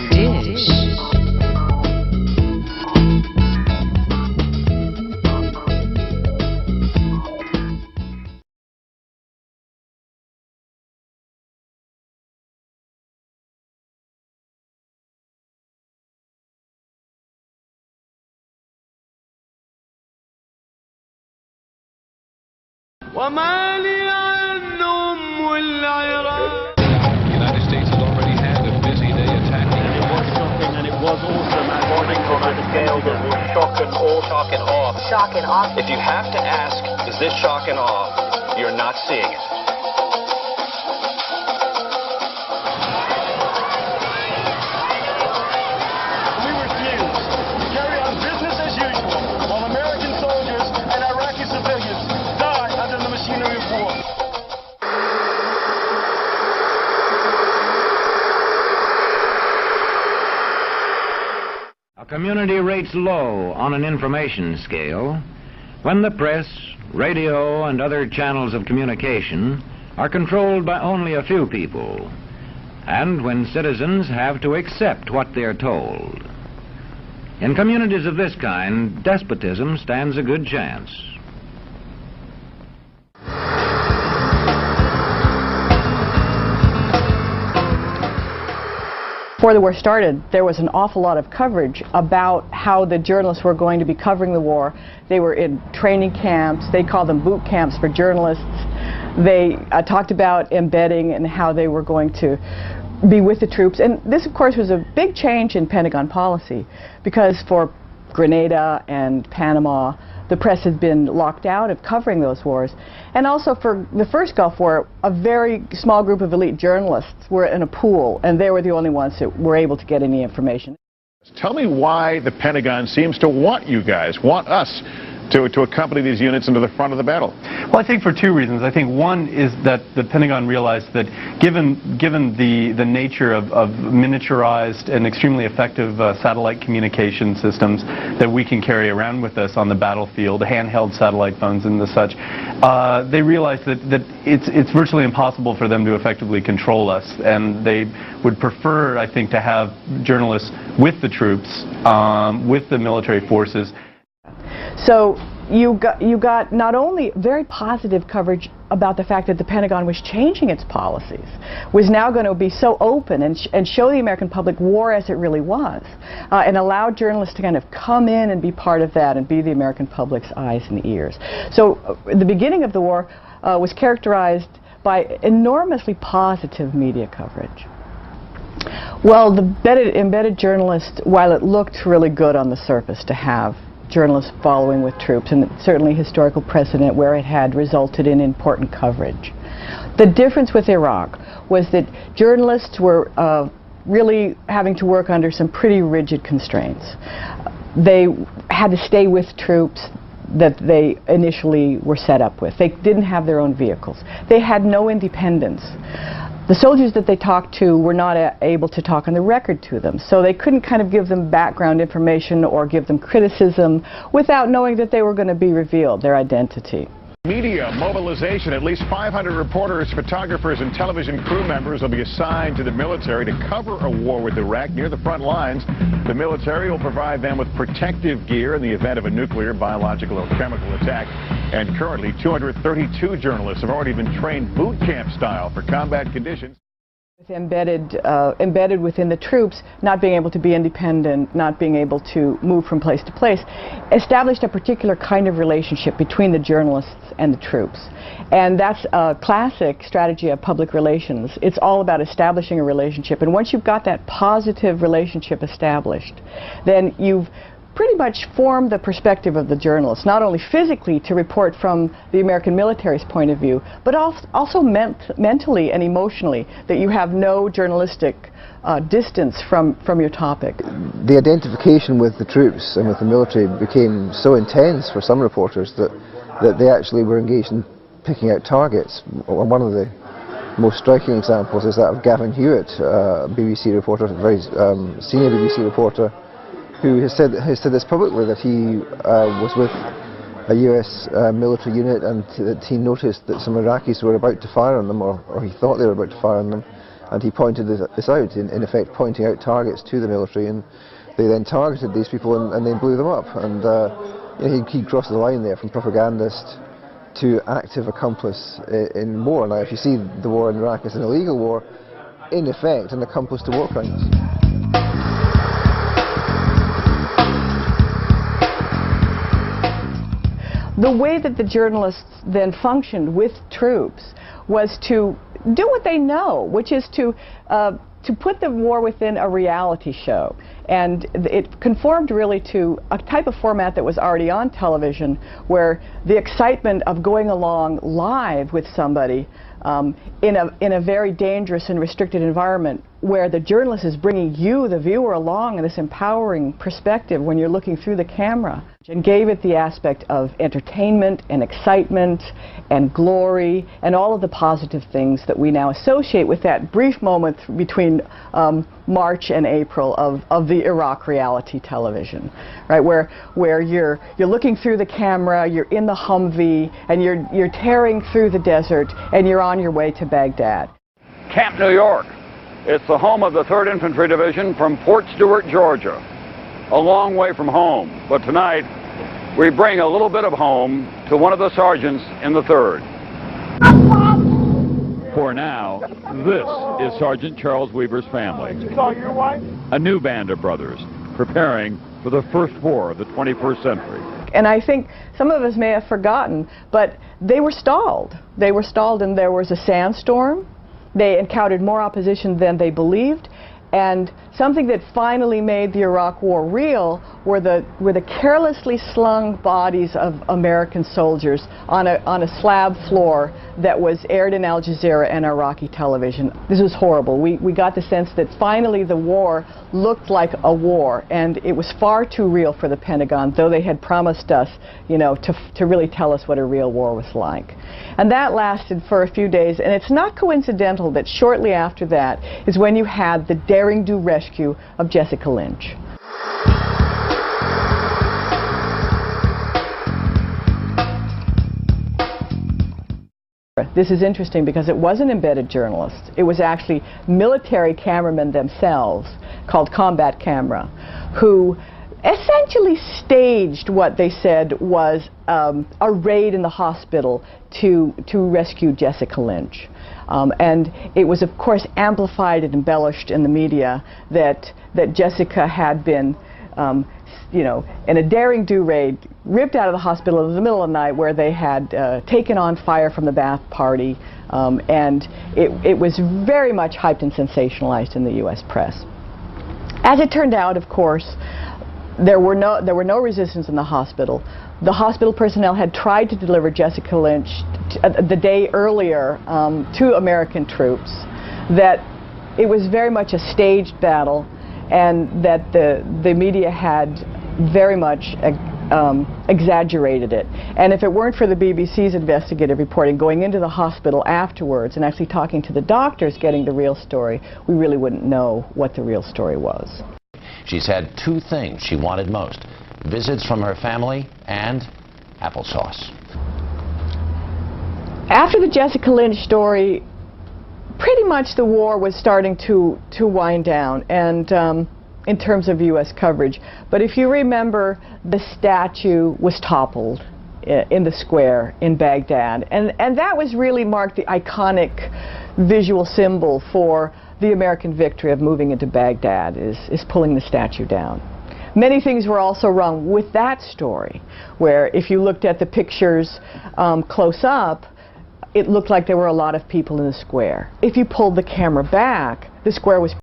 Dish. وما لي عنهم والعراق. The United States has already had a busy day attacking. And it was shocking and it was awesome. And bombing on a scale that was shock and awe. Shock and awe. Shock and awe. If you have to ask, is this shock and awe, you're not seeing it. We refuse to carry on business as usual while American soldiers and Iraqi civilians die under the machinery of war. A community rates low on an information scale when the press, radio, and other channels of communication are controlled by only a few people, and when citizens have to accept what they're told. In communities of this kind, despotism stands a good chance. Before the war started, there was an awful lot of coverage about how the journalists were going to be covering the war. They were in training camps. They called them boot camps for journalists. They talked about embedding and how they were going to be with the troops. And this, of course, was a big change in Pentagon policy, because for Grenada and Panama, the press had been locked out of covering those wars. And also for the first Gulf War, a very small group of elite journalists were in a pool, and they were the only ones that were able to get any information. Tell me why the Pentagon seems to want you guys, want us, to accompany these units into the front of the battle. Well, I think for two reasons. I think one is that the Pentagon realized that given the nature of miniaturized and extremely effective satellite communication systems that we can carry around with us on the battlefield, handheld satellite phones and the such, they realized that it's virtually impossible for them to effectively control us, and they would prefer, I think, to have journalists with the troops, with the military forces. So you got not only very positive coverage about the fact that the Pentagon was changing its policies, was now going to be so open and show the American public war as it really was, and allow journalists to kind of come in and be part of that and be the American public's eyes and ears. So the beginning of the war was characterized by enormously positive media coverage. Well, the embedded journalists, while it looked really good on the surface to have journalists following with troops, and certainly historical precedent where it had resulted in important coverage. The difference with Iraq was that journalists were really having to work under some pretty rigid constraints. They had to stay with troops that they initially were set up with. They didn't have their own vehicles. They had no independence. The soldiers that they talked to were not able to talk on the record to them, so they couldn't kind of give them background information or give them criticism without knowing that they were going to be revealed, their identity. Media mobilization. At least 500 reporters, photographers, and television crew members will be assigned to the military to cover a war with Iraq near the front lines. The military will provide them with protective gear in the event of a nuclear, biological, or chemical attack. And currently, 232 journalists have already been trained boot camp style for combat conditions. Embedded within the troops, not being able to be independent, not being able to move from place to place, established a particular kind of relationship between the journalists and the troops. And that's a classic strategy of public relations. It's all about establishing a relationship. And once you've got that positive relationship established, then you've pretty much formed the perspective of the journalists, not only physically to report from the American military's point of view, but also mentally and emotionally, that you have no journalistic distance from your topic. The identification with the troops and with the military became so intense for some reporters that they actually were engaged in picking out targets. One of the most striking examples is that of Gavin Hewitt, a BBC reporter, a very senior BBC reporter, who has said this publicly, that he was with a US military unit and that he noticed that some Iraqis were about to fire on them, or he thought they were about to fire on them, And he pointed this out, in effect pointing out targets to the military, and they then targeted these people and then blew them up. And he crossed the line there from propagandist to active accomplice in war. Now, if you see the war in Iraq as an illegal war, in effect an accomplice to war crimes. The way that the journalists then functioned with troops was to do what they know, which is to put the war within a reality show. And it conformed really to a type of format that was already on television, where the excitement of going along live with somebody in a very dangerous and restricted environment, where the journalist is bringing you, the viewer, along in this empowering perspective when you're looking through the camera, and gave it the aspect of entertainment and excitement and glory and all of the positive things that we now associate with that brief moment between March and April of the Iraq reality television, right? Where you're looking through the camera, you're in the Humvee, and you're tearing through the desert, and you're on your way to Baghdad. Camp New York. It's the home of the 3rd Infantry Division from Port Stewart, Georgia. A long way from home, but tonight we bring a little bit of home to one of the sergeants in the 3rd. For now, this is Sergeant Charles Weaver's family. A new band of brothers preparing for the first war of the 21st century. And I think some of us may have forgotten, but they were stalled. They were stalled, and there was a sandstorm. They encountered more opposition than they believed, and something that finally made the Iraq War real were the carelessly slung bodies of American soldiers on a slab floor that was aired in Al Jazeera and Iraqi television. This was horrible. We got the sense that finally the war looked like a war, and it was far too real for the Pentagon, though they had promised us, to really tell us what a real war was like. And that lasted for a few days, and it's not coincidental that shortly after that is when you had the daring-do rescue of Jessica Lynch. This is interesting because it wasn't embedded journalists. It was actually military cameramen themselves, called combat camera, who essentially staged what they said was a raid in the hospital to rescue Jessica Lynch. And it was, of course, amplified and embellished in the media that Jessica had been, in a daring-do raid, ripped out of the hospital in the middle of the night, where they had taken on fire from the bath party, and it was very much hyped and sensationalized in the U.S. press. As it turned out, of course, there were no resistance in the hospital. The hospital personnel had tried to deliver Jessica Lynch the day earlier to American troops, that it was very much a staged battle, and that the media had very much exaggerated it. And if it weren't for the BBC's investigative reporting, going into the hospital afterwards and actually talking to the doctors, getting the real story, we really wouldn't know what the real story was. She's had two things she wanted most: visits from her family and applesauce. After the Jessica Lynch story, pretty much the war was starting to wind down, and in terms of U.S. coverage. But if you remember, the statue was toppled in the square in Baghdad, and that was really marked the iconic visual symbol for the American victory of moving into Baghdad, is pulling the statue down. Many things were also wrong with that story, where if you looked at the pictures close up, it looked like there were a lot of people in the square. If you pulled the camera back, the square was